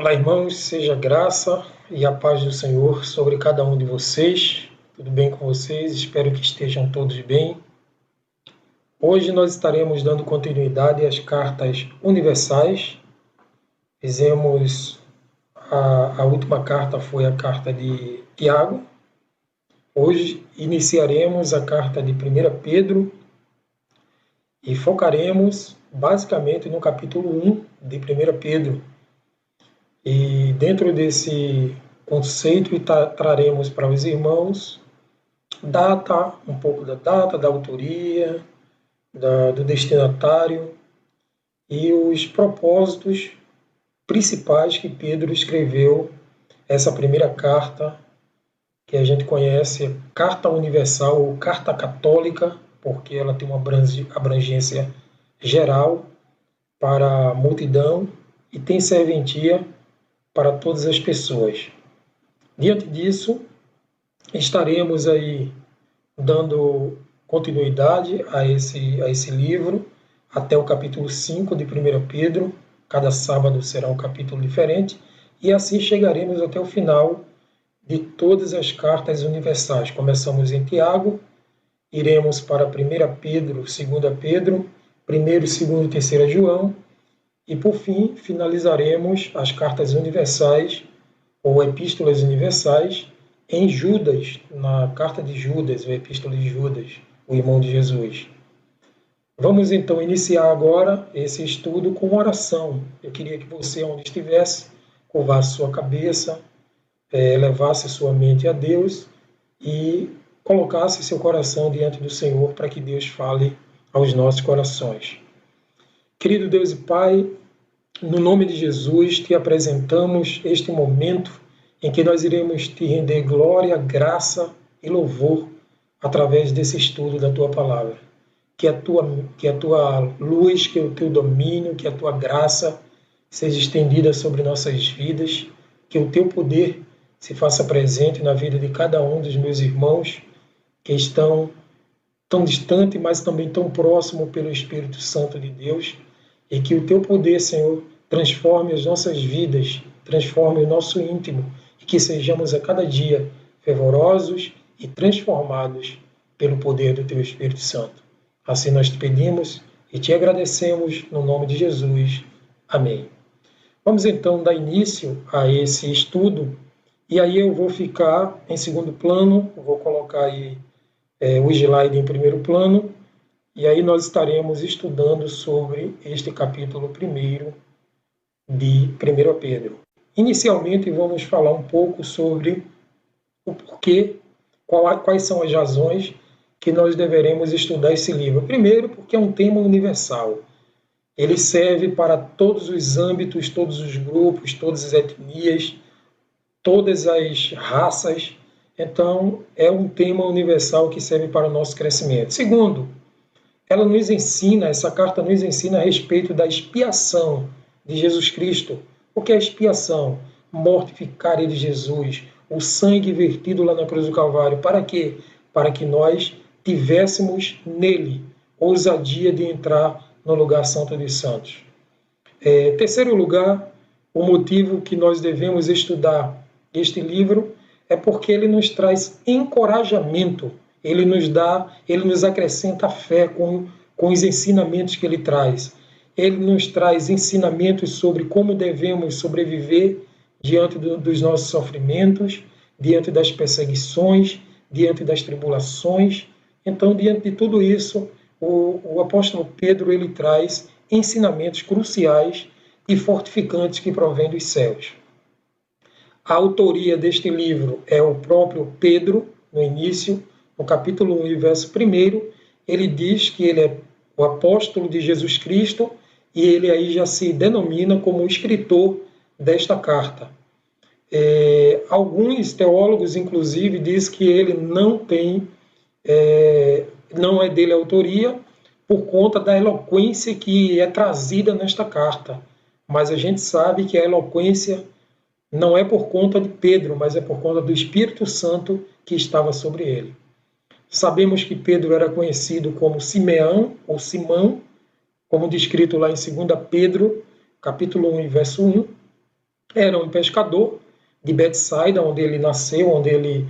Olá, irmãos, seja a graça e a paz do Senhor sobre cada um de vocês. Tudo bem com vocês? Espero que estejam todos bem. Hoje nós estaremos dando continuidade às cartas universais. Fizemos a última carta, foi a carta de Tiago. Hoje iniciaremos a carta de 1 Pedro e focaremos basicamente no capítulo 1 de 1 Pedro. E dentro desse conceito traremos para os irmãos um pouco da data, da autoria, do destinatário e os propósitos principais que Pedro escreveu essa primeira carta, que a gente conhece, Carta Universal ou Carta Católica, porque ela tem uma abrangência geral para a multidão e tem serventia para todas as pessoas. Diante disso, estaremos aí dando continuidade a esse livro até o capítulo 5 de 1 Pedro. Cada sábado será um capítulo diferente e assim chegaremos até o final de todas as cartas universais. Começamos em Tiago, iremos para 1 Pedro, 2 Pedro, 1, 2 e 3 João, e, por fim, finalizaremos as cartas universais, ou epístolas universais, em Judas, na carta de Judas, ou epístola de Judas, o irmão de Jesus. Vamos, então, iniciar agora esse estudo com oração. Eu queria que você, onde estivesse, curvasse sua cabeça, levasse sua mente a Deus e colocasse seu coração diante do Senhor para que Deus fale aos nossos corações. Querido Deus e Pai, no nome de Jesus, te apresentamos este momento em que nós iremos te render glória, graça e louvor através desse estudo da Tua Palavra. Que a tua luz, que o Teu domínio, que a Tua graça seja estendida sobre nossas vidas, que o Teu poder se faça presente na vida de cada um dos meus irmãos que estão tão distante, mas também tão próximo pelo Espírito Santo de Deus, e que o Teu poder, Senhor, transforme as nossas vidas, transforme o nosso íntimo, e que sejamos a cada dia fervorosos e transformados pelo poder do Teu Espírito Santo. Assim nós te pedimos e te agradecemos no nome de Jesus. Amém. Vamos então dar início a esse estudo, e aí eu vou ficar em segundo plano, vou colocar aí o slide em primeiro plano, e aí nós estaremos estudando sobre este capítulo 1 de 1 Pedro. Inicialmente vamos falar um pouco sobre o porquê, quais são as razões que nós deveremos estudar esse livro. Primeiro, porque é um tema universal. Ele serve para todos os âmbitos, todos os grupos, todas as etnias, todas as raças. Então, é um tema universal que serve para o nosso crescimento. Segundo, essa carta nos ensina a respeito da expiação de Jesus Cristo. O que é expiação? Morte vicária de Jesus, o sangue vertido lá na cruz do Calvário. Para quê? Para que nós tivéssemos nele ousadia de entrar no lugar santo dos santos. Terceiro lugar, o motivo que nós devemos estudar este livro é porque ele nos traz encorajamento. Ele nos acrescenta fé com os ensinamentos que ele traz. Ele nos traz ensinamentos sobre como devemos sobreviver diante dos nossos sofrimentos, diante das perseguições, diante das tribulações. Então, diante de tudo isso, o apóstolo Pedro ele traz ensinamentos cruciais e fortificantes que provêm dos céus. A autoria deste livro é o próprio Pedro, no início, no capítulo 1, verso 1, ele diz que ele é o apóstolo de Jesus Cristo e ele aí já se denomina como o escritor desta carta. Alguns teólogos, inclusive, dizem que ele não é dele a autoria por conta da eloquência que é trazida nesta carta. Mas a gente sabe que a eloquência não é por conta de Pedro, mas é por conta do Espírito Santo que estava sobre ele. Sabemos que Pedro era conhecido como Simeão, ou Simão, como descrito lá em 2 Pedro, capítulo 1, verso 1. era um pescador de Betsaida, onde ele nasceu, onde ele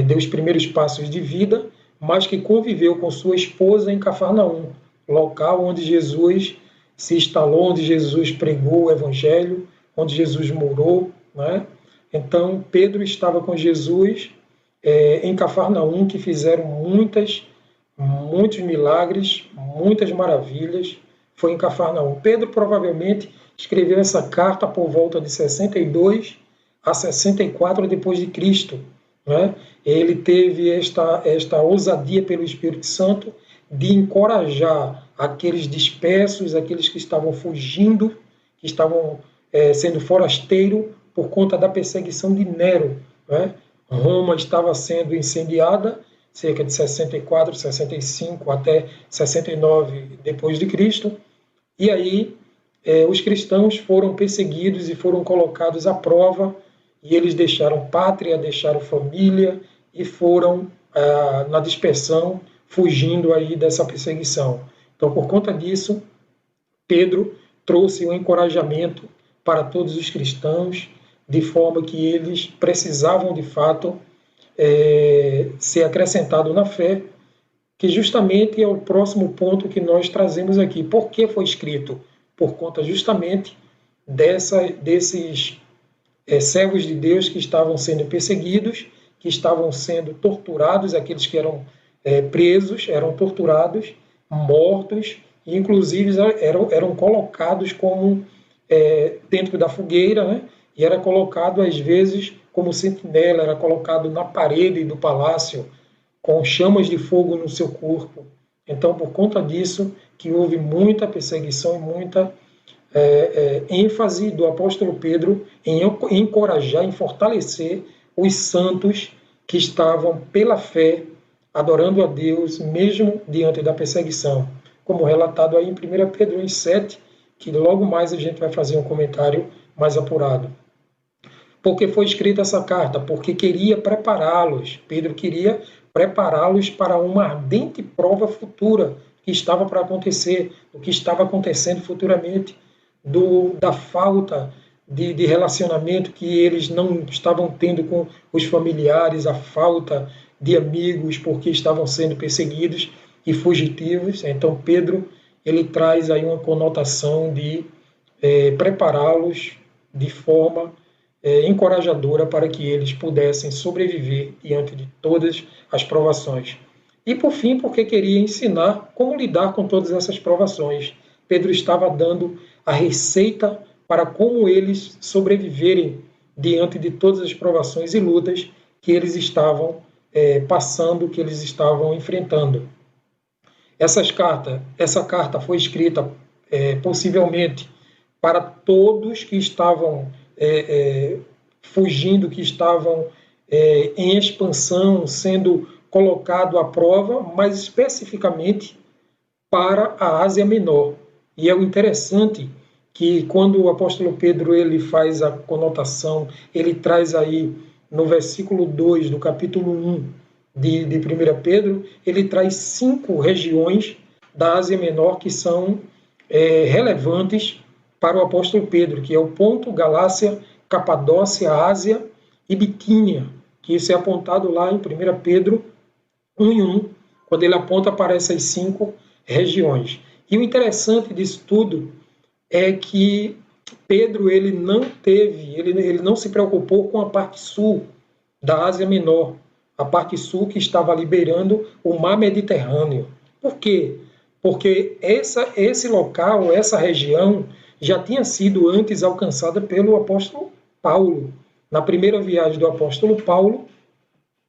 deu os primeiros passos de vida, mas que conviveu com sua esposa em Cafarnaum, local onde Jesus se instalou, onde Jesus pregou o evangelho, onde Jesus morou, né? Então, Pedro estava com Jesus em Cafarnaum, que fizeram muitos milagres, muitas maravilhas. Foi em Cafarnaum. Pedro provavelmente escreveu essa carta por volta de 62 a 64 depois de Cristo, né? Ele teve esta ousadia pelo Espírito Santo de encorajar aqueles dispersos, aqueles que estavam fugindo, que estavam sendo forasteiros por conta da perseguição de Nero, né? Roma estava sendo incendiada cerca de 64, 65 até 69 depois de Cristo, e aí os cristãos foram perseguidos e foram colocados à prova, e eles deixaram pátria, deixaram família e foram na dispersão, fugindo aí dessa perseguição. Então, por conta disso, Pedro trouxe um encorajamento para todos os cristãos, de forma que eles precisavam, de fato, ser acrescentado na fé, que justamente é o próximo ponto que nós trazemos aqui. Por que foi escrito? Por conta justamente desses servos de Deus que estavam sendo perseguidos, que estavam sendo torturados, aqueles que eram presos, eram torturados, mortos, e inclusive eram colocados como dentro da fogueira, né? E era colocado às vezes como sentinela, era colocado na parede do palácio, com chamas de fogo no seu corpo. Então, por conta disso, que houve muita perseguição e muita ênfase do apóstolo Pedro em encorajar, em fortalecer os santos que estavam pela fé, adorando a Deus, mesmo diante da perseguição. Como relatado aí em 1 Pedro 7, que logo mais a gente vai fazer um comentário mais apurado. Por que foi escrita essa carta? Porque queria prepará-los. Pedro queria prepará-los para uma ardente prova futura que estava para acontecer, o que estava acontecendo futuramente, da falta de relacionamento que eles não estavam tendo com os familiares, a falta de amigos, porque estavam sendo perseguidos e fugitivos. Então, Pedro ele traz aí uma conotação de prepará-los de forma encorajadora para que eles pudessem sobreviver diante de todas as provações. E, por fim, porque queria ensinar como lidar com todas essas provações. Pedro estava dando a receita para como eles sobreviverem diante de todas as provações e lutas que eles estavam passando, que eles estavam enfrentando. Essa carta foi escrita possivelmente para todos que estavam fugindo, que estavam em expansão, sendo colocado à prova, mas especificamente para a Ásia Menor. E é o interessante que quando o apóstolo Pedro ele faz a conotação, ele traz aí no versículo 2 do capítulo 1 de 1 Pedro, ele traz 5 regiões da Ásia Menor que são relevantes para o apóstolo Pedro, que é o Ponto, Galácia, Capadócia, Ásia e Bitínia, que isso é apontado lá em 1 Pedro 1:1, quando ele aponta para essas 5 regiões. E o interessante disso tudo é que Pedro ele não se preocupou com a parte sul da Ásia Menor, a parte sul que estava liberando o mar Mediterrâneo. Por quê? Porque esse local, essa região, já tinha sido antes alcançada pelo apóstolo Paulo. Na primeira viagem do apóstolo Paulo,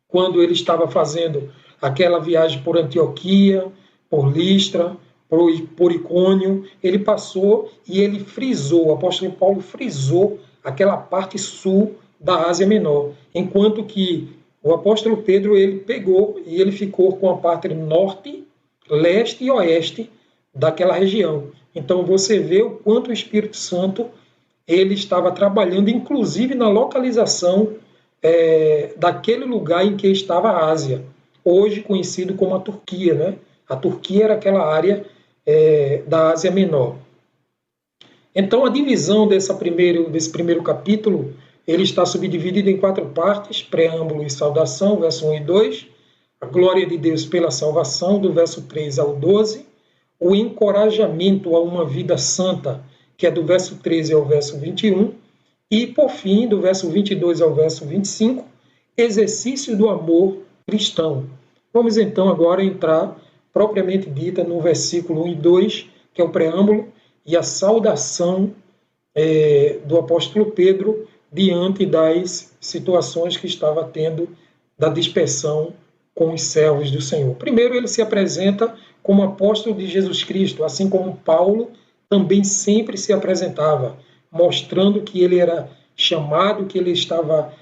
quando ele estava fazendo aquela viagem por Antioquia, por Listra, por Icônio, ele passou e ele frisou, o apóstolo Paulo frisou aquela parte sul da Ásia Menor, enquanto que o apóstolo Pedro ele pegou e ele ficou com a parte norte, leste e oeste daquela região. Então você vê o quanto o Espírito Santo ele estava trabalhando, inclusive na localização daquele lugar em que estava a Ásia, hoje conhecido como a Turquia, né? A Turquia era aquela área da Ásia Menor. Então, a divisão desse primeiro capítulo, ele está subdividido em 4 partes: preâmbulo e saudação, verso 1 e 2, a glória de Deus pela salvação, do verso 3 ao 12, o encorajamento a uma vida santa, que é do verso 13 ao verso 21, e, por fim, do verso 22 ao verso 25, exercício do amor cristão. Vamos então agora entrar, propriamente dita, no versículo 1 e 2, que é o preâmbulo, e a saudação do apóstolo Pedro diante das situações que estava tendo da dispersão com os servos do Senhor. Primeiro, ele se apresenta como apóstolo de Jesus Cristo, assim como Paulo também sempre se apresentava, mostrando que ele era chamado, que ele estava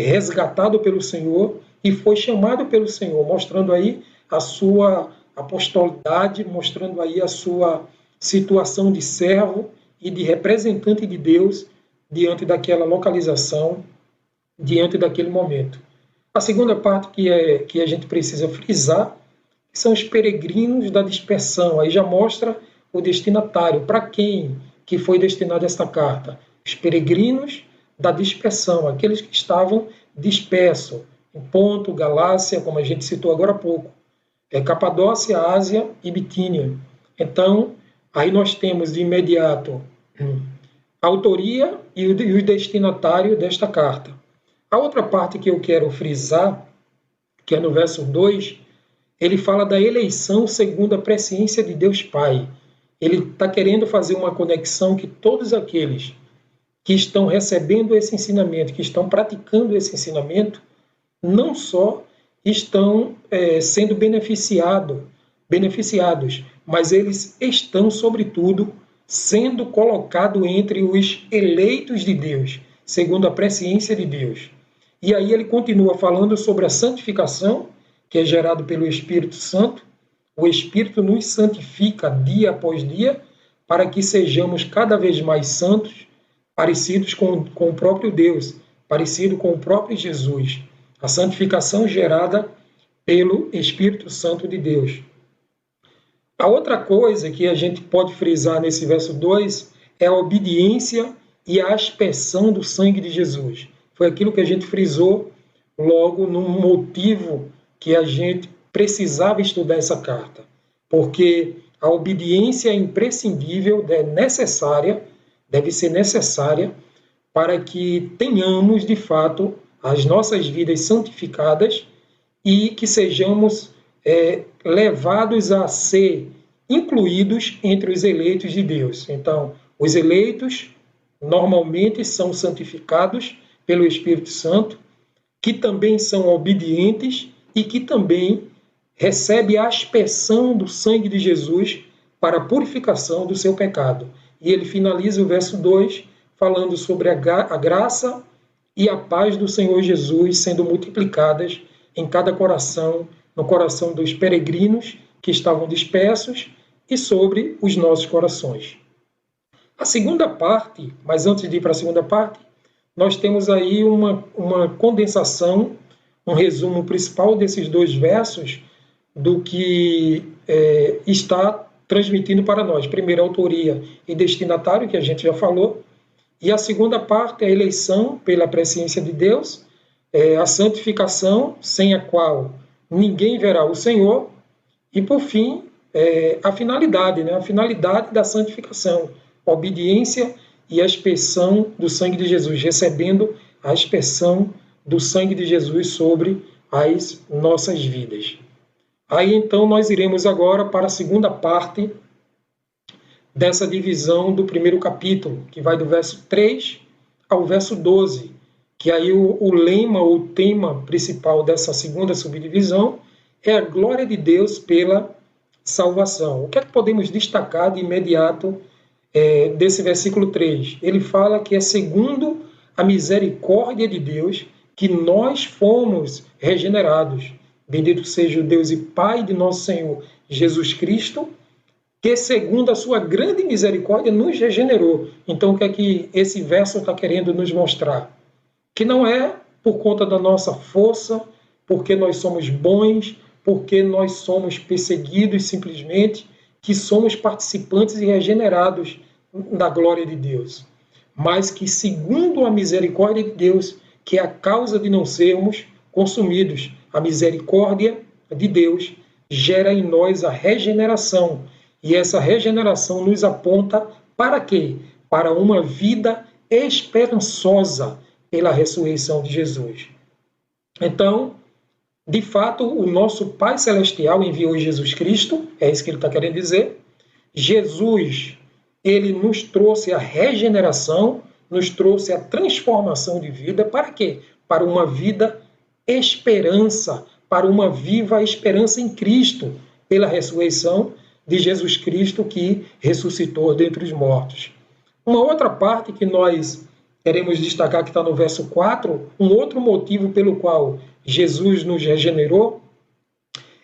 resgatado pelo Senhor e foi chamado pelo Senhor, mostrando aí a sua apostolidade, mostrando aí a sua situação de servo e de representante de Deus diante daquela localização, diante daquele momento. A segunda parte que a gente precisa frisar são os peregrinos da dispersão. Aí já mostra o destinatário, para quem que foi destinada esta carta. Os peregrinos da dispersão, aqueles que estavam dispersos em Ponto, Galácia, como a gente citou agora há pouco, Capadócia, Ásia e Bitínia. Então, aí nós temos de imediato a autoria e o destinatário desta carta. A outra parte que eu quero frisar, que é no verso 2, ele fala da eleição segundo a presciência de Deus Pai. Ele está querendo fazer uma conexão que todos aqueles que estão recebendo esse ensinamento, que estão praticando esse ensinamento, não só estão sendo beneficiados, mas eles estão, sobretudo, sendo colocados entre os eleitos de Deus, segundo a presciência de Deus. E aí ele continua falando sobre a santificação, que é gerado pelo Espírito Santo. O Espírito nos santifica dia após dia, para que sejamos cada vez mais santos, parecidos com o próprio Deus, parecido com o próprio Jesus. A santificação gerada pelo Espírito Santo de Deus. A outra coisa que a gente pode frisar nesse verso 2 é a obediência e a aspersão do sangue de Jesus. Foi aquilo que a gente frisou logo no motivo que a gente precisava estudar essa carta. Porque a obediência é imprescindível, deve ser necessária para que tenhamos, de fato, as nossas vidas santificadas e que sejamos levados a ser incluídos entre os eleitos de Deus. Então, os eleitos normalmente são santificados pelo Espírito Santo, que também são obedientes e que também recebem a aspersão do sangue de Jesus para a purificação do seu pecado. E ele finaliza o verso 2 falando sobre a graça e a paz do Senhor Jesus sendo multiplicadas em cada coração, no coração dos peregrinos que estavam dispersos e sobre os nossos corações. A segunda parte, mas antes de ir para a segunda parte, nós temos aí uma condensação, um resumo principal desses 2 versos do que está transmitindo para nós. Primeiro, a autoria e destinatário, que a gente já falou, e a segunda parte é a eleição pela presciência de Deus, a santificação, sem a qual ninguém verá o Senhor, e, por fim, a finalidade, a finalidade da santificação, a obediência e a aspersão do sangue de Jesus, recebendo a aspersão do sangue de Jesus sobre as nossas vidas. Aí, então, nós iremos agora para a segunda parte dessa divisão do primeiro capítulo, que vai do verso 3 ao verso 12, que aí o lema, o tema principal dessa segunda subdivisão é a glória de Deus pela salvação. O que é que podemos destacar de imediato desse versículo 3? Ele fala que é segundo a misericórdia de Deus que nós fomos regenerados. Bendito seja o Deus e Pai de nosso Senhor Jesus Cristo, que segundo a sua grande misericórdia nos regenerou. Então o que é que esse verso está querendo nos mostrar? Que não é por conta da nossa força, porque nós somos bons, porque nós somos perseguidos simplesmente, que somos participantes e regenerados da glória de Deus, mas que segundo a misericórdia de Deus, que é a causa de não sermos consumidos, a misericórdia de Deus gera em nós a regeneração, e essa regeneração nos aponta para quê? Para uma vida esperançosa pela ressurreição de Jesus. Então, de fato, o nosso Pai Celestial enviou Jesus Cristo, é isso que ele está querendo dizer. Jesus, ele nos trouxe a regeneração, nos trouxe a transformação de vida, para quê? Para uma vida esperança, para uma viva esperança em Cristo, pela ressurreição de Jesus Cristo que ressuscitou dentre os mortos. Uma outra parte que nós queremos destacar, que está no verso 4, um outro motivo pelo qual Jesus nos regenerou,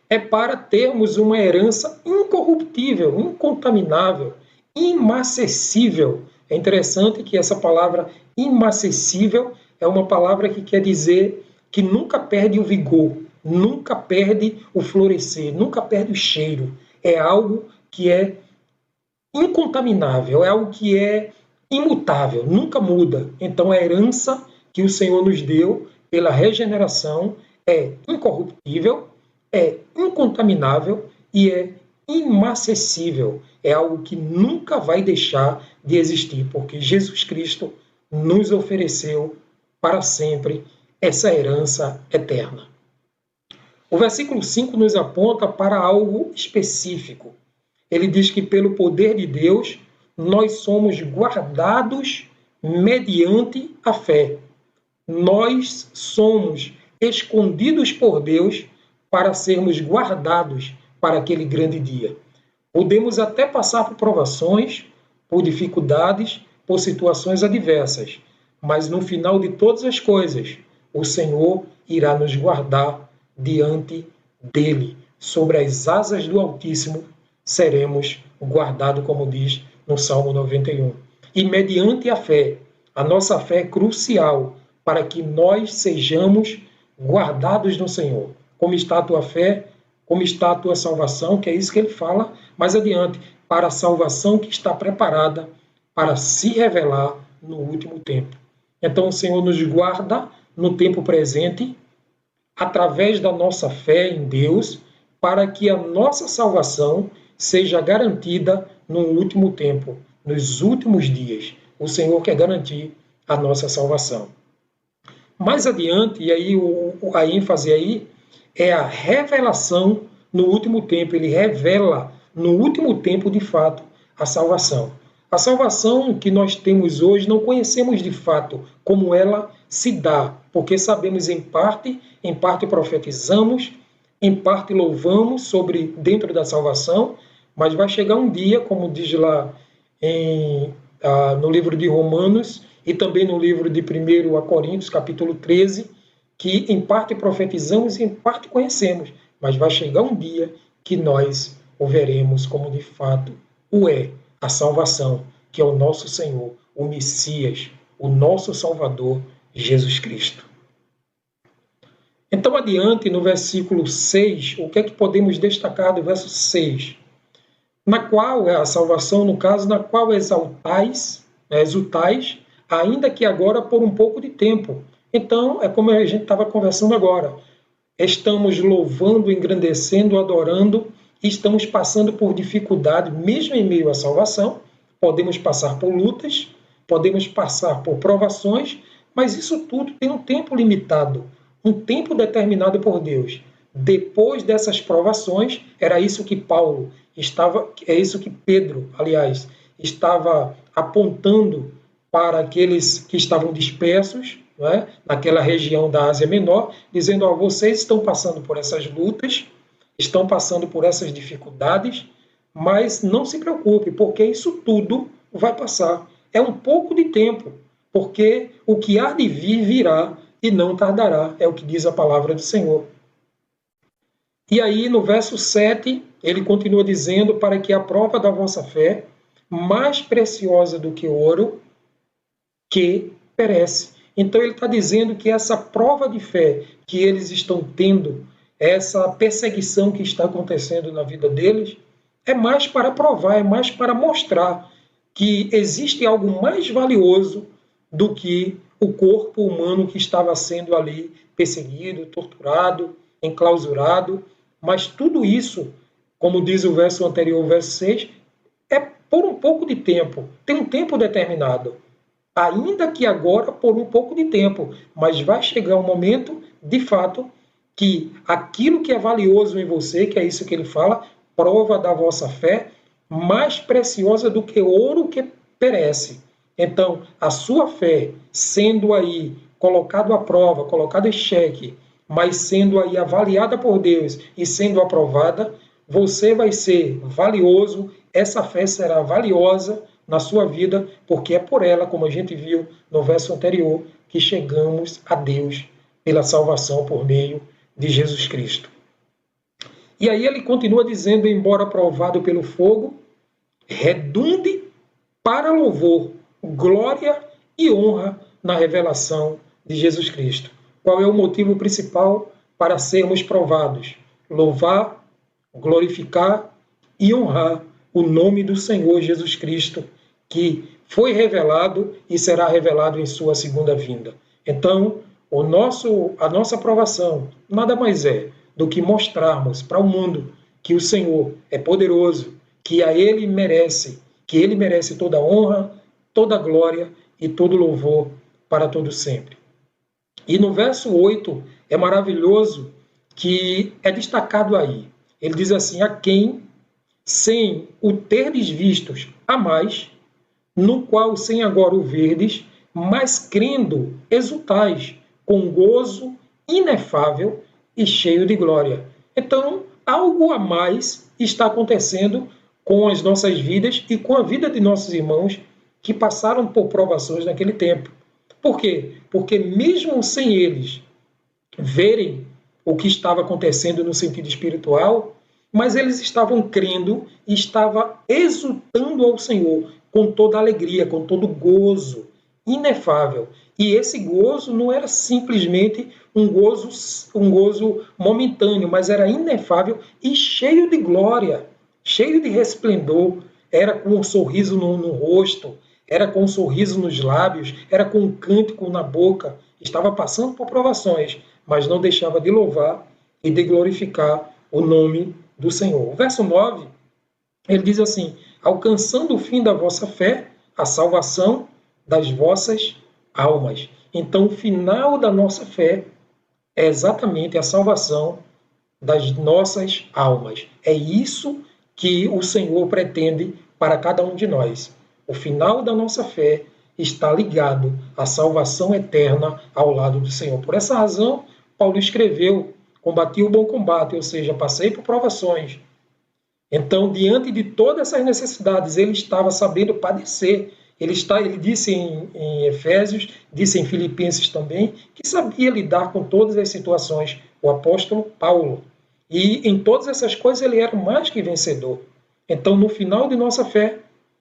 é para termos uma herança incorruptível, incontaminável, inacessível. É interessante que essa palavra inacessível é uma palavra que quer dizer que nunca perde o vigor, nunca perde o florescer, nunca perde o cheiro. É algo que é incontaminável, é algo que é imutável, nunca muda. Então a herança que o Senhor nos deu pela regeneração é incorruptível, é incontaminável e é inacessível. É algo que nunca vai deixar de existir, porque Jesus Cristo nos ofereceu para sempre essa herança eterna. O versículo 5 nos aponta para algo específico. Ele diz que pelo poder de Deus nós somos guardados mediante a fé. Nós somos escondidos por Deus para sermos guardados para aquele grande dia. Podemos até passar por provações, por dificuldades, por situações adversas, mas no final de todas as coisas, o Senhor irá nos guardar diante dele. Sobre as asas do Altíssimo seremos guardados, como diz no Salmo 91. E mediante a fé, a nossa fé é crucial para que nós sejamos guardados no Senhor. Como está a tua fé, como está a tua salvação, que é isso que ele fala mais adiante, para a salvação que está preparada para se revelar no último tempo. Então o Senhor nos guarda no tempo presente, através da nossa fé em Deus, para que a nossa salvação seja garantida no último tempo, nos últimos dias. O Senhor quer garantir a nossa salvação. Mais adiante, e aí a ênfase aí é a revelação no último tempo. Ele revela no último tempo, de fato, a salvação. A salvação que nós temos hoje não conhecemos de fato como ela se dá, porque sabemos em parte profetizamos, em parte louvamos sobre dentro da salvação, mas vai chegar um dia, como diz lá no livro de Romanos e também no livro de 1 Coríntios, capítulo 13, que em parte profetizamos e em parte conhecemos, mas vai chegar um dia que nós o veremos como de fato o é, a salvação, que é o nosso Senhor, o Messias, o nosso Salvador, Jesus Cristo. Então, adiante, no versículo 6, o que é que podemos destacar do verso 6? Na qual é a salvação, no caso, na qual exultais, ainda que agora por um pouco de tempo. Então, é como a gente estava conversando agora. Estamos louvando, engrandecendo, adorando, e estamos passando por dificuldade, mesmo em meio à salvação. Podemos passar por lutas, podemos passar por provações, mas isso tudo tem um tempo limitado, um tempo determinado por Deus. Depois dessas provações, era isso que Pedro, aliás, estava apontando para aqueles que estavam dispersos, né, naquela região da Ásia Menor, dizendo: vocês estão passando por essas lutas, estão passando por essas dificuldades, mas não se preocupe, porque isso tudo vai passar. É um pouco de tempo, porque o que há de vir virá e não tardará, é o que diz a palavra do Senhor. E aí, no verso 7, ele continua dizendo: para que a prova da vossa fé, mais preciosa do que ouro, que perece. Então ele está dizendo que essa prova de fé que eles estão tendo, essa perseguição que está acontecendo na vida deles, é mais para provar, é mais para mostrar que existe algo mais valioso do que o corpo humano que estava sendo ali perseguido, torturado, enclausurado, mas tudo isso, como diz o verso anterior, o verso 6, é por um pouco de tempo, tem um tempo determinado. Ainda que agora por um pouco de tempo, mas vai chegar um momento, de fato, que aquilo que é valioso em você, que é isso que ele fala, prova da vossa fé, mais preciosa do que ouro que perece. Então, a sua fé, sendo aí colocado à prova, colocado em xeque, mas sendo aí avaliada por Deus e sendo aprovada, você vai ser valioso, essa fé será valiosa na sua vida, porque é por ela, como a gente viu no verso anterior, que chegamos a Deus pela salvação por meio de Jesus Cristo. E aí ele continua dizendo, embora provado pelo fogo, redunde para louvor, glória e honra na revelação de Jesus Cristo. Qual é o motivo principal para sermos provados? Louvar, glorificar e honrar o nome do Senhor Jesus Cristo, que foi revelado e será revelado em sua segunda vinda. Então, a nossa aprovação nada mais é do que mostrarmos para o mundo que o Senhor é poderoso, que ele merece toda a honra, toda a glória e todo louvor para todo sempre. E no verso 8 é maravilhoso que é destacado aí. Ele diz assim, a quem, sem o terdes vistos a mais, no qual sem agora o verdes, mas crendo exultais, com gozo inefável e cheio de glória. Então, algo a mais está acontecendo com as nossas vidas e com a vida de nossos irmãos que passaram por provações naquele tempo. Por quê? Porque mesmo sem eles verem o que estava acontecendo no sentido espiritual, mas eles estavam crendo e estavam exultando ao Senhor com toda alegria, com todo gozo inefável. E esse gozo não era simplesmente um gozo momentâneo, mas era inefável e cheio de glória, cheio de resplendor. Era com um sorriso no rosto, era com um sorriso nos lábios, era com um cântico na boca. Estava passando por provações, mas não deixava de louvar e de glorificar o nome do Senhor. O verso 9, ele diz assim, alcançando o fim da vossa fé, a salvação das vossas almas. Então, o final da nossa fé é exatamente a salvação das nossas almas. É isso que o Senhor pretende para cada um de nós. O final da nossa fé está ligado à salvação eterna ao lado do Senhor. Por essa razão, Paulo escreveu, combati o bom combate, ou seja, passei por provações. Então, diante de todas essas necessidades, ele estava sabendo padecer. Ele disse em Efésios, disse em Filipenses também, que sabia lidar com todas as situações, o apóstolo Paulo. E em todas essas coisas ele era mais que vencedor. Então, no final de nossa fé,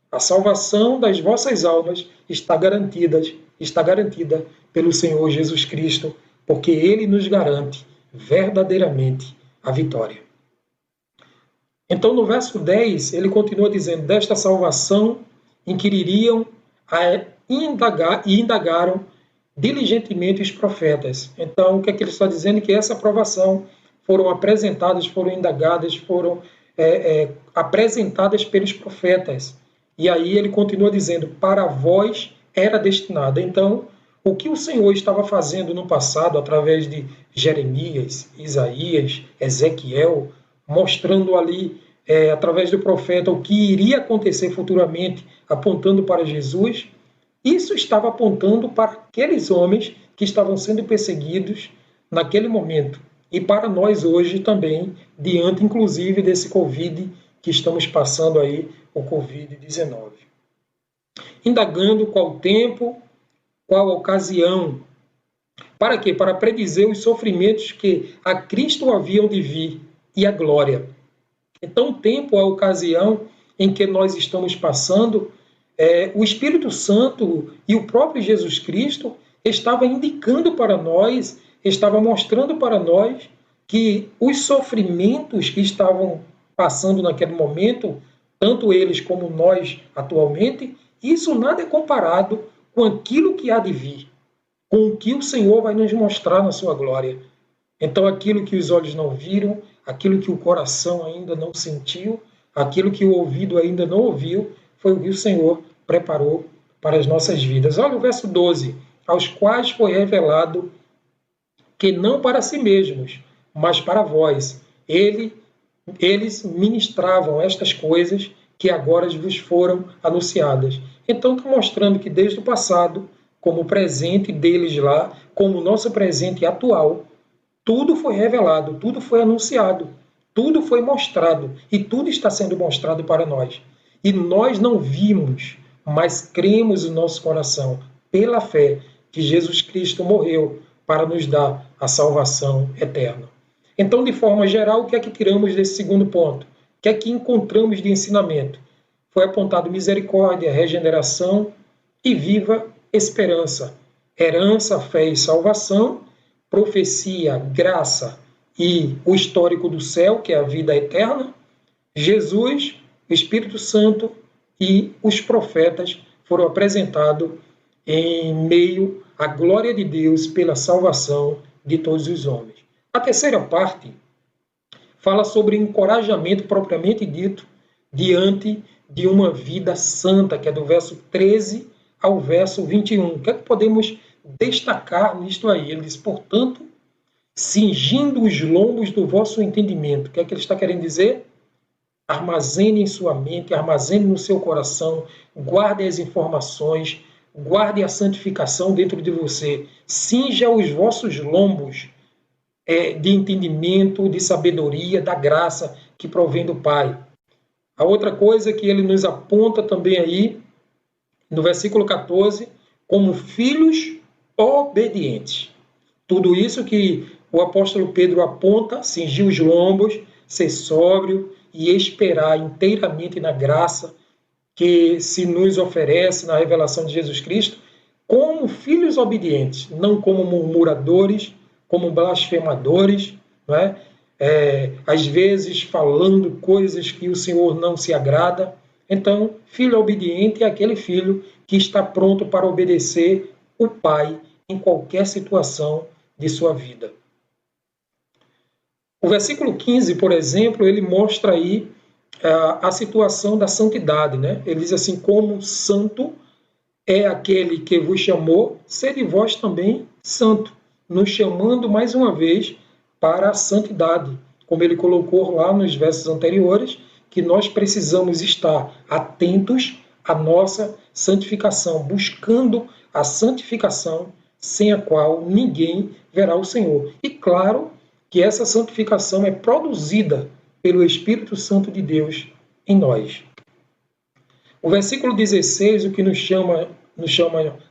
a salvação das vossas almas está garantida pelo Senhor Jesus Cristo, porque ele nos garante verdadeiramente a vitória. Então, no verso 10, ele continua dizendo, desta salvação inquiririam e indagaram diligentemente os profetas. Então, o que é que ele está dizendo? Que essa aprovação foram apresentadas, foram indagadas, foram apresentadas pelos profetas. E aí ele continua dizendo, para vós era destinada. Então, o que o Senhor estava fazendo no passado, através de Jeremias, Isaías, Ezequiel, mostrando ali, através do profeta, o que iria acontecer futuramente, apontando para Jesus, isso estava apontando para aqueles homens que estavam sendo perseguidos naquele momento. E para nós hoje também, diante inclusive desse Covid que estamos passando aí, o Covid-19. Indagando qual tempo, qual ocasião. Para quê? Para predizer os sofrimentos que a Cristo haviam de vir e a glória. Então, o tempo, a ocasião em que nós estamos passando, o Espírito Santo e o próprio Jesus Cristo estava indicando para nós, estava mostrando para nós que os sofrimentos que estavam passando naquele momento, tanto eles como nós atualmente, isso nada é comparado com aquilo que há de vir, com o que o Senhor vai nos mostrar na sua glória. Então, aquilo que os olhos não viram, aquilo que o coração ainda não sentiu, aquilo que o ouvido ainda não ouviu, foi o que o Senhor preparou para as nossas vidas. Olha o verso 12. Aos quais foi revelado que não para si mesmos, mas para vós. Eles ministravam estas coisas que agora vos foram anunciadas. Então, está mostrando que desde o passado, como o presente deles lá, como o nosso presente atual, tudo foi revelado, tudo foi anunciado, tudo foi mostrado e tudo está sendo mostrado para nós. E nós não vimos, mas cremos no nosso coração, pela fé, que Jesus Cristo morreu para nos dar a salvação eterna. Então, de forma geral, o que é que tiramos desse segundo ponto? O que é que encontramos de ensinamento? Foi apontado misericórdia, regeneração e viva esperança. Herança, fé e salvação, profecia, graça e o histórico do céu, que é a vida eterna, Jesus, o Espírito Santo e os profetas foram apresentados em meio à glória de Deus pela salvação de todos os homens. A terceira parte fala sobre encorajamento propriamente dito diante de uma vida santa, que é do verso 13 ao verso 21. O que é que podemos destacar nisto aí? Ele diz, portanto, cingindo os lombos do vosso entendimento. O que é que ele está querendo dizer? Armazene em sua mente, armazene no seu coração, guarde as informações, guarde a santificação dentro de você. Cinja os vossos lombos de entendimento, de sabedoria, da graça que provém do Pai. A outra coisa que ele nos aponta também aí, no versículo 14, como filhos obedientes. Tudo isso que o apóstolo Pedro aponta, cingir os lombos, ser sóbrio e esperar inteiramente na graça que se nos oferece na revelação de Jesus Cristo, como filhos obedientes, não como murmuradores, como blasfemadores, não é? Às vezes falando coisas que o Senhor não se agrada. Então, filho obediente é aquele filho que está pronto para obedecer o Pai em qualquer situação de sua vida. O versículo 15, por exemplo, ele mostra aí a situação da santidade, né? Ele diz assim, como santo é aquele que vos chamou, sede vós também santo, nos chamando mais uma vez para a santidade, como ele colocou lá nos versos anteriores, que nós precisamos estar atentos à nossa santificação, buscando a santificação sem a qual ninguém verá o Senhor. E claro que essa santificação é produzida pelo Espírito Santo de Deus em nós. O versículo 16, o que nos chama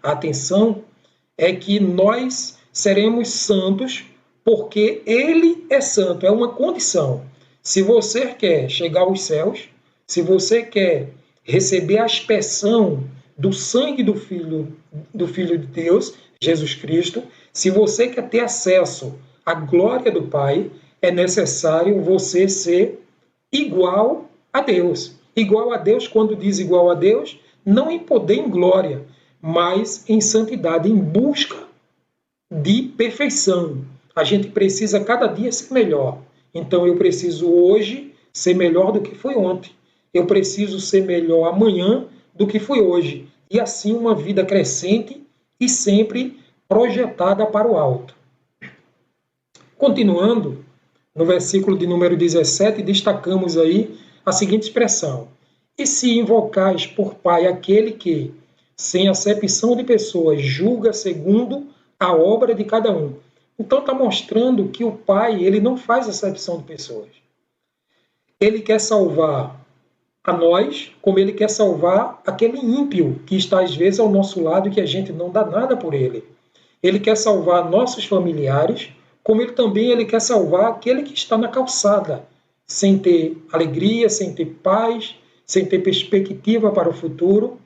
a atenção é que nós seremos santos porque Ele é santo, é uma condição. Se você quer chegar aos céus, se você quer receber a aspersão do sangue do Filho de Deus, Jesus Cristo, se você quer ter acesso à glória do Pai, é necessário você ser igual a Deus. Igual a Deus, quando diz igual a Deus, não em poder, em glória, mas em santidade, em busca de perfeição. A gente precisa cada dia ser melhor. Então eu preciso hoje ser melhor do que fui ontem. Eu preciso ser melhor amanhã do que fui hoje. E assim uma vida crescente e sempre projetada para o alto. Continuando, no versículo de número 17, destacamos aí a seguinte expressão. E se invocais por Pai aquele que, sem acepção de pessoas, julga segundo a obra de cada um. Então está mostrando que o Pai ele não faz acepção de pessoas. Ele quer salvar a nós, como ele quer salvar aquele ímpio que está às vezes ao nosso lado e que a gente não dá nada por ele. Ele quer salvar nossos familiares, como ele quer salvar aquele que está na calçada, sem ter alegria, sem ter paz, sem ter perspectiva para o futuro.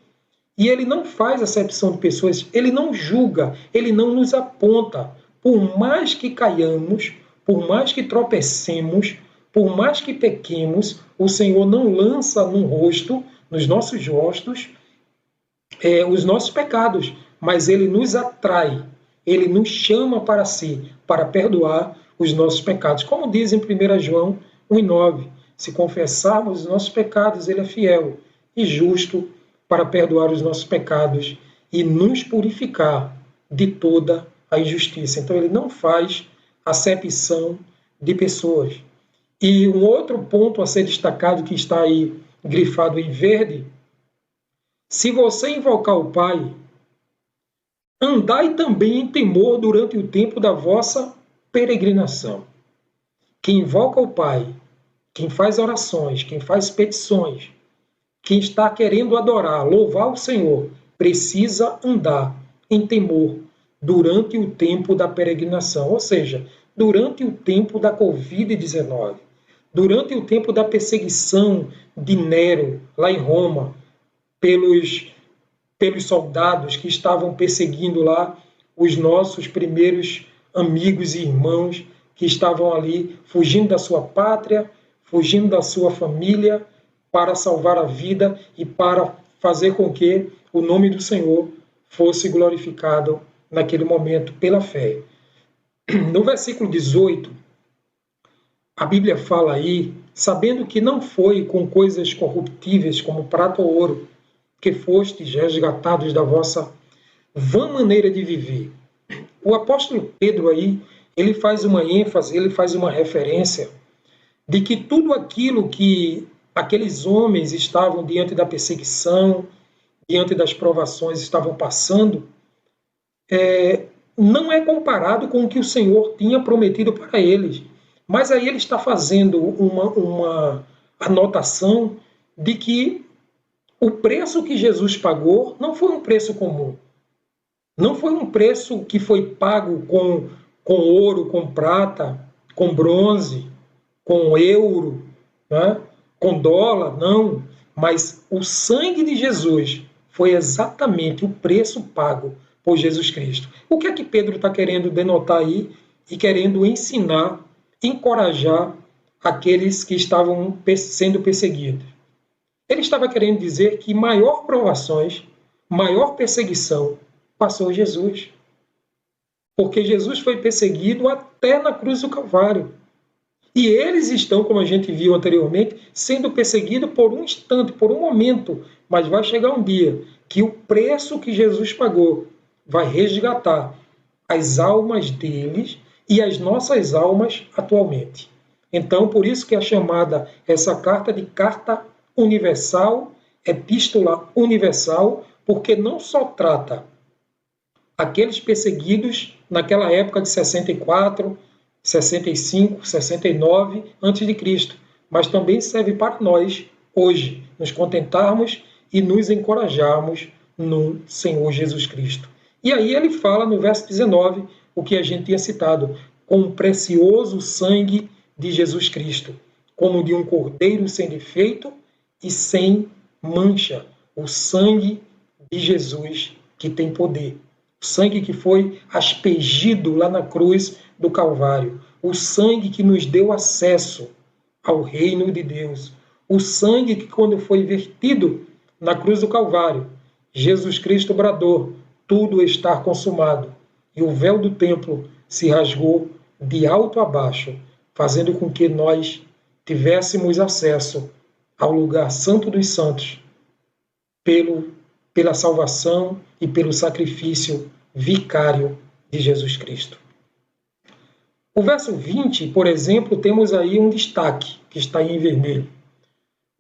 E ele não faz acepção de pessoas, ele não julga, ele não nos aponta. Por mais que caiamos, por mais que tropecemos, por mais que pequemos, o Senhor não lança no rosto, nos nossos rostos, os nossos pecados, mas ele nos atrai, ele nos chama para si, para perdoar os nossos pecados. Como diz em 1 João 1,9, se confessarmos os nossos pecados, ele é fiel e justo para perdoar os nossos pecados e nos purificar de toda a injustiça. Então ele não faz acepção de pessoas. E um outro ponto a ser destacado, que está aí grifado em verde: se você invocar o Pai, andai também em temor durante o tempo da vossa peregrinação. Quem invoca o Pai, quem faz orações, quem faz petições, quem está querendo adorar, louvar o Senhor, precisa andar em temor durante o tempo da peregrinação, ou seja, durante o tempo da Covid-19, durante o tempo da perseguição de Nero, lá em Roma, pelos soldados que estavam perseguindo lá os nossos primeiros amigos e irmãos que estavam ali fugindo da sua pátria, fugindo da sua família, para salvar a vida e para fazer com que o nome do Senhor fosse glorificado naquele momento pela fé. No versículo 18, a Bíblia fala aí: sabendo que não foi com coisas corruptíveis como prata ou ouro que fostes resgatados da vossa vã maneira de viver. O apóstolo Pedro aí, ele faz uma ênfase, ele faz uma referência de que tudo aquilo que aqueles homens estavam diante da perseguição, diante das provações, estavam passando, não é comparado com o que o Senhor tinha prometido para eles. Mas aí ele está fazendo uma anotação de que o preço que Jesus pagou não foi um preço comum. Não foi um preço que foi pago com ouro, com prata, com bronze, com euro, né? Com dólar, não. Mas o sangue de Jesus foi exatamente o preço pago por Jesus Cristo. O que é que Pedro está querendo denotar aí e querendo ensinar, encorajar aqueles que estavam sendo perseguidos? Ele estava querendo dizer que maior provações, maior perseguição passou Jesus. Porque Jesus foi perseguido até na cruz do Calvário. E eles estão, como a gente viu anteriormente, sendo perseguidos por um instante, por um momento. Mas vai chegar um dia que o preço que Jesus pagou vai resgatar as almas deles e as nossas almas atualmente. Então, por isso que é chamada essa carta de carta universal, epístola universal, porque não só trata aqueles perseguidos naquela época de 64, 65, 69 a.C., mas também serve para nós hoje nos contentarmos e nos encorajarmos no Senhor Jesus Cristo. E aí ele fala no verso 19 o que a gente tinha citado: com o precioso sangue de Jesus Cristo, como de um cordeiro sem defeito e sem mancha, o sangue de Jesus que tem poder. O sangue que foi aspergido lá na cruz do Calvário. O sangue que nos deu acesso ao reino de Deus. O sangue que, quando foi vertido na cruz do Calvário, Jesus Cristo bradou: tudo está consumado. E o véu do templo se rasgou de alto a baixo, fazendo com que nós tivéssemos acesso ao lugar santo dos santos pela salvação e pelo sacrifício vicário de Jesus Cristo. O verso 20, por exemplo, temos aí um destaque, que está aí em vermelho,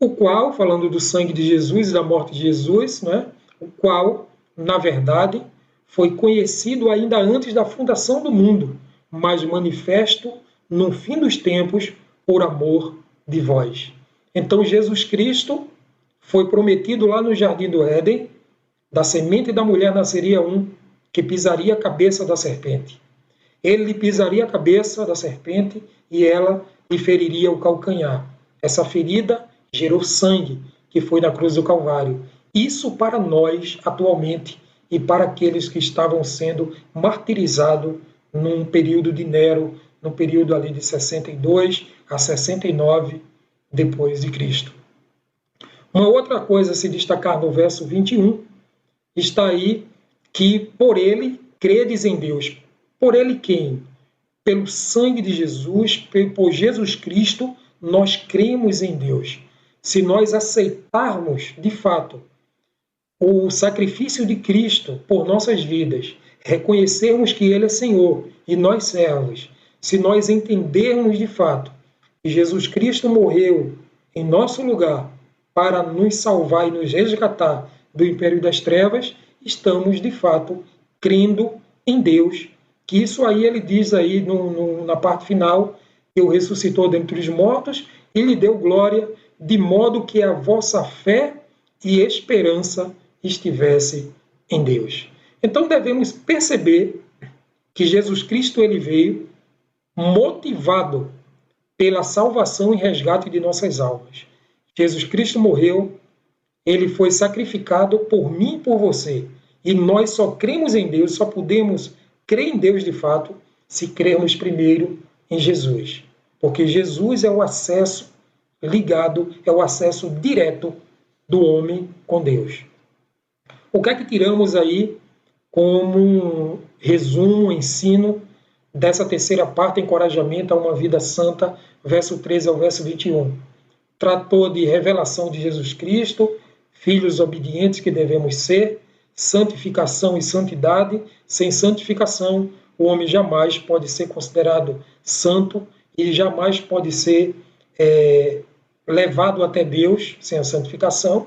o qual, falando do sangue de Jesus e da morte de Jesus, né, o qual, na verdade, foi conhecido ainda antes da fundação do mundo, mas manifesto no fim dos tempos por amor de vós. Então, Jesus Cristo foi prometido lá no Jardim do Éden: da semente da mulher nasceria um que pisaria a cabeça da serpente. Ele lhe pisaria a cabeça da serpente e ela lhe feriria o calcanhar. Essa ferida gerou sangue, que foi na cruz do Calvário. Isso para nós, atualmente, e para aqueles que estavam sendo martirizados num período de Nero, no período ali de 62 a 69 depois de Cristo. Uma outra coisa a se destacar no verso 21, está aí que por ele credes em Deus. Por ele quem? Pelo sangue de Jesus, por Jesus Cristo, nós cremos em Deus. Se nós aceitarmos, de fato, o sacrifício de Cristo por nossas vidas, reconhecermos que Ele é Senhor e nós servos, se nós entendermos de fato que Jesus Cristo morreu em nosso lugar para nos salvar e nos resgatar do império das trevas, estamos de fato crendo em Deus, que isso aí ele diz aí na parte final, que o ressuscitou dentre os mortos e lhe deu glória, de modo que a vossa fé e esperança estivesse em Deus. Então devemos perceber que Jesus Cristo ele veio motivado pela salvação e resgate de nossas almas. Jesus Cristo morreu, ele foi sacrificado por mim e por você. E nós só cremos em Deus, só podemos crer em Deus de fato, se crermos primeiro em Jesus. Porque Jesus é o acesso ligado, é o acesso direto do homem com Deus. O que é que tiramos aí como um resumo, ensino dessa terceira parte, encorajamento a uma vida santa, verso 13 ao verso 21? Tratou de revelação de Jesus Cristo, filhos obedientes que devemos ser, santificação e santidade. Sem santificação, o homem jamais pode ser considerado santo e jamais pode ser levado até Deus sem a santificação.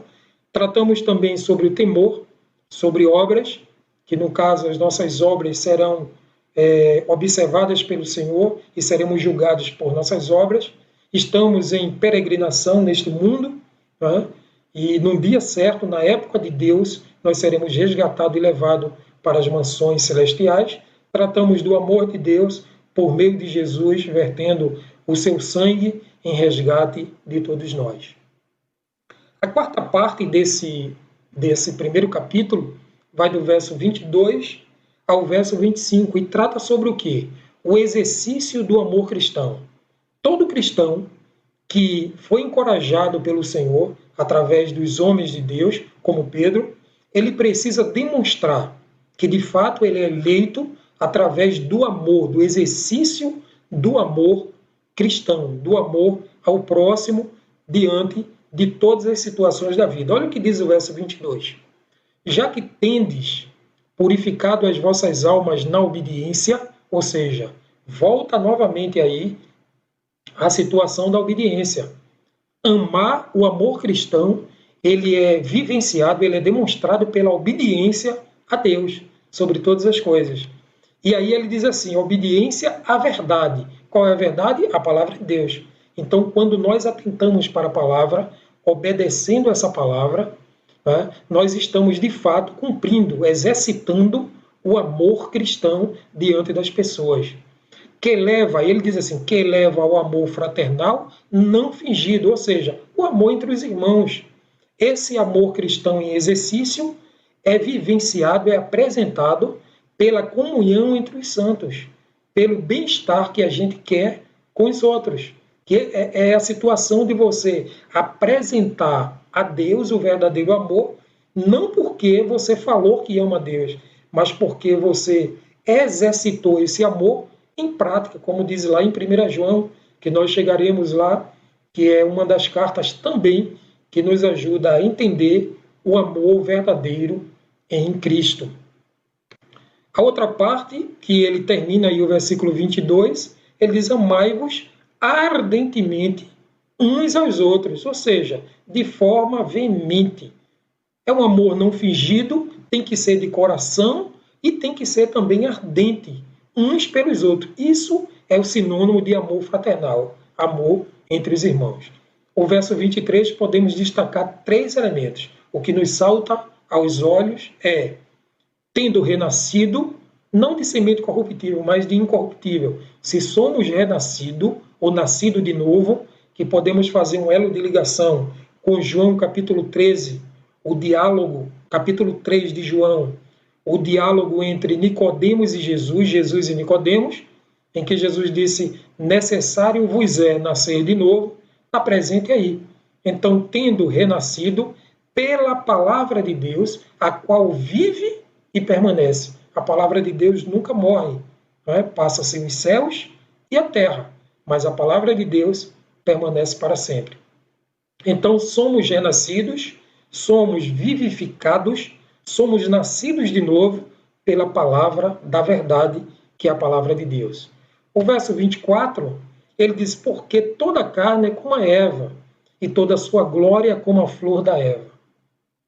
Tratamos também sobre o temor, sobre obras, que no caso as nossas obras serão observadas pelo Senhor e seremos julgados por nossas obras. Estamos em peregrinação neste mundo, né? E num dia certo, na época de Deus, nós seremos resgatados e levados para as mansões celestiais. Tratamos do amor de Deus por meio de Jesus, vertendo o seu sangue em resgate de todos nós. A quarta parte desse primeiro capítulo vai do verso 22 ao verso 25 e trata sobre o quê? O exercício do amor cristão. Todo cristão que foi encorajado pelo Senhor através dos homens de Deus, como Pedro, ele precisa demonstrar que de fato ele é eleito através do amor, do exercício do amor cristão, do amor ao próximo diante de todas as situações da vida. Olha o que diz o verso 22. Já que tendes purificado as vossas almas na obediência, ou seja, volta novamente aí a situação da obediência. Amar, o amor cristão, ele é vivenciado, ele é demonstrado pela obediência a Deus sobre todas as coisas. E aí ele diz assim, obediência à verdade. Qual é a verdade? A palavra de Deus. Então, quando nós atentamos para a palavra, obedecendo essa palavra, né, nós estamos de fato cumprindo, exercitando o amor cristão diante das pessoas. Que leva, ele diz assim, que leva ao amor fraternal não fingido, ou seja, o amor entre os irmãos. Esse amor cristão em exercício é vivenciado, é apresentado pela comunhão entre os santos, pelo bem-estar que a gente quer com os outros. Que é a situação de você apresentar a Deus o verdadeiro amor, não porque você falou que ama Deus, mas porque você exercitou esse amor em prática, como diz lá em 1 João, que nós chegaremos lá, que é uma das cartas também que nos ajuda a entender o amor verdadeiro em Cristo. A outra parte, que ele termina aí o versículo 22, ele diz, amai-vos ardentemente uns aos outros, ou seja, de forma veemente. É um amor não fingido, tem que ser de coração e tem que ser também ardente, uns pelos outros. Isso é o sinônimo de amor fraternal, amor entre os irmãos. O verso 23 podemos destacar 3 elementos. O que nos salta aos olhos é, tendo renascido, não de semente corruptível, mas de incorruptível. Se somos renascido ou nascido de novo, que podemos fazer um elo de ligação com João capítulo 13, o diálogo, capítulo 3 de João, o diálogo entre Nicodemos e Jesus, Jesus e Nicodemos, em que Jesus disse, necessário vos é nascer de novo, está presente aí. Então, tendo renascido, pela palavra de Deus, a qual vive e permanece. A palavra de Deus nunca morre. Passa-se os céus e a terra, mas a palavra de Deus permanece para sempre. Então, somos renascidos, somos vivificados, somos nascidos de novo pela palavra da verdade, que é a palavra de Deus. O verso 24, ele diz, porque toda carne é como a erva, e toda a sua glória como a flor da erva.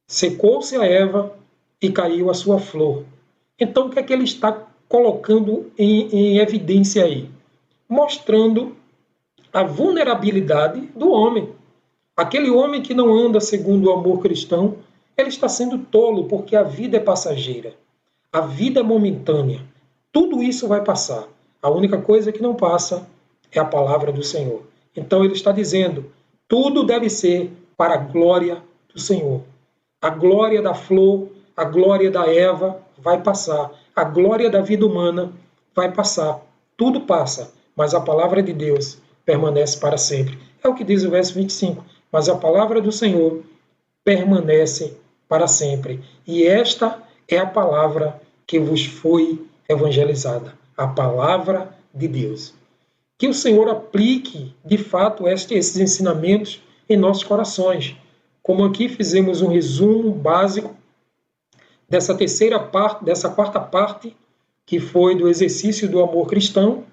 Secou-se a erva e caiu a sua flor. Então, o que é que ele está colocando em evidência aí? Mostrando a vulnerabilidade do homem. Aquele homem que não anda segundo o amor cristão, ele está sendo tolo, porque a vida é passageira. A vida é momentânea. Tudo isso vai passar. A única coisa que não passa é a palavra do Senhor. Então ele está dizendo, tudo deve ser para a glória do Senhor. A glória da flor, a glória da erva vai passar. A glória da vida humana vai passar. Tudo passa, mas a palavra de Deus permanece para sempre. É o que diz o verso 25. Mas a palavra do Senhor permanece para sempre. E esta é a palavra que vos foi evangelizada. A palavra de Deus. Que o Senhor aplique, de fato, esses ensinamentos em nossos corações. Como aqui fizemos um resumo básico dessa quarta parte, que foi do exercício do amor cristão,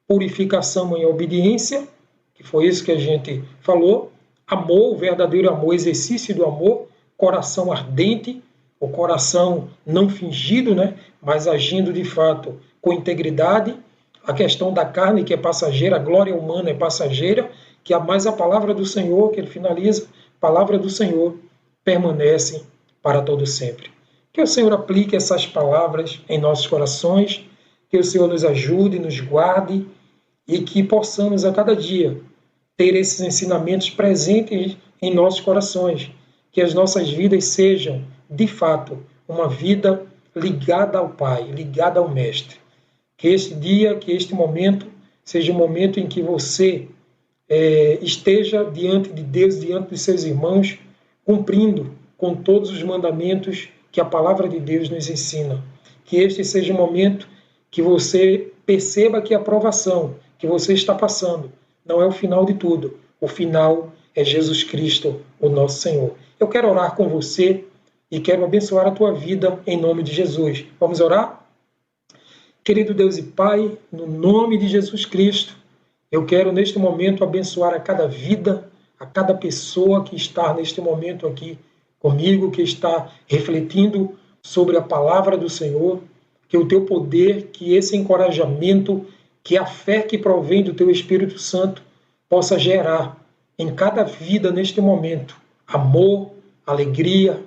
purificação em obediência, que foi isso que a gente falou, amor, o verdadeiro amor, exercício do amor, coração ardente, o coração não fingido, mas agindo de fato com integridade, a questão da carne que é passageira, a glória humana é passageira, que é mais a palavra do Senhor, que ele finaliza, a palavra do Senhor permanece para todo sempre. Que o Senhor aplique essas palavras em nossos corações, que o Senhor nos ajude, nos guarde e que possamos a cada dia ter esses ensinamentos presentes em nossos corações, que as nossas vidas sejam, de fato, uma vida ligada ao Pai, ligada ao Mestre. Que este dia, que este momento, seja um momento em que você esteja diante de Deus, diante dos seus irmãos, cumprindo com todos os mandamentos que a palavra de Deus nos ensina. Que este seja um momento que você perceba que a provação que você está passando não é o final de tudo. O final é Jesus Cristo, o nosso Senhor. Eu quero orar com você e quero abençoar a tua vida em nome de Jesus. Vamos orar? Querido Deus e Pai, no nome de Jesus Cristo, eu quero neste momento abençoar a cada vida, a cada pessoa que está neste momento aqui comigo, que está refletindo sobre a palavra do Senhor, que o teu poder, que esse encorajamento, que a fé que provém do teu Espírito Santo possa gerar em cada vida neste momento amor, alegria,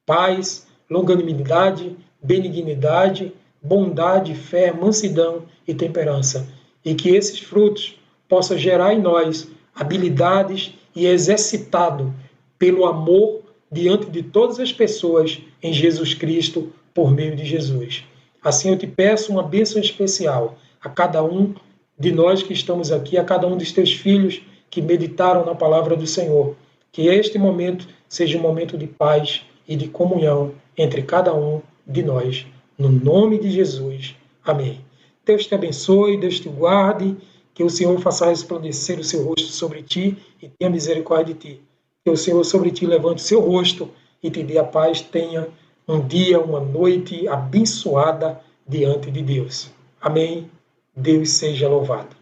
paz, longanimidade, benignidade, bondade, fé, mansidão e temperança. E que esses frutos possam gerar em nós habilidades e exercitado pelo amor diante de todas as pessoas em Jesus Cristo, por meio de Jesus. Assim eu te peço uma bênção especial a cada um de nós que estamos aqui, a cada um dos teus filhos que meditaram na palavra do Senhor. Que este momento seja um momento de paz e de comunhão entre cada um de nós. No nome de Jesus. Amém. Deus te abençoe, Deus te guarde, que o Senhor faça resplandecer o seu rosto sobre ti e tenha misericórdia de ti. Que o Senhor sobre ti levante o seu rosto e te dê a paz. Tenha um dia, uma noite abençoada diante de Deus. Amém. Deus seja louvado.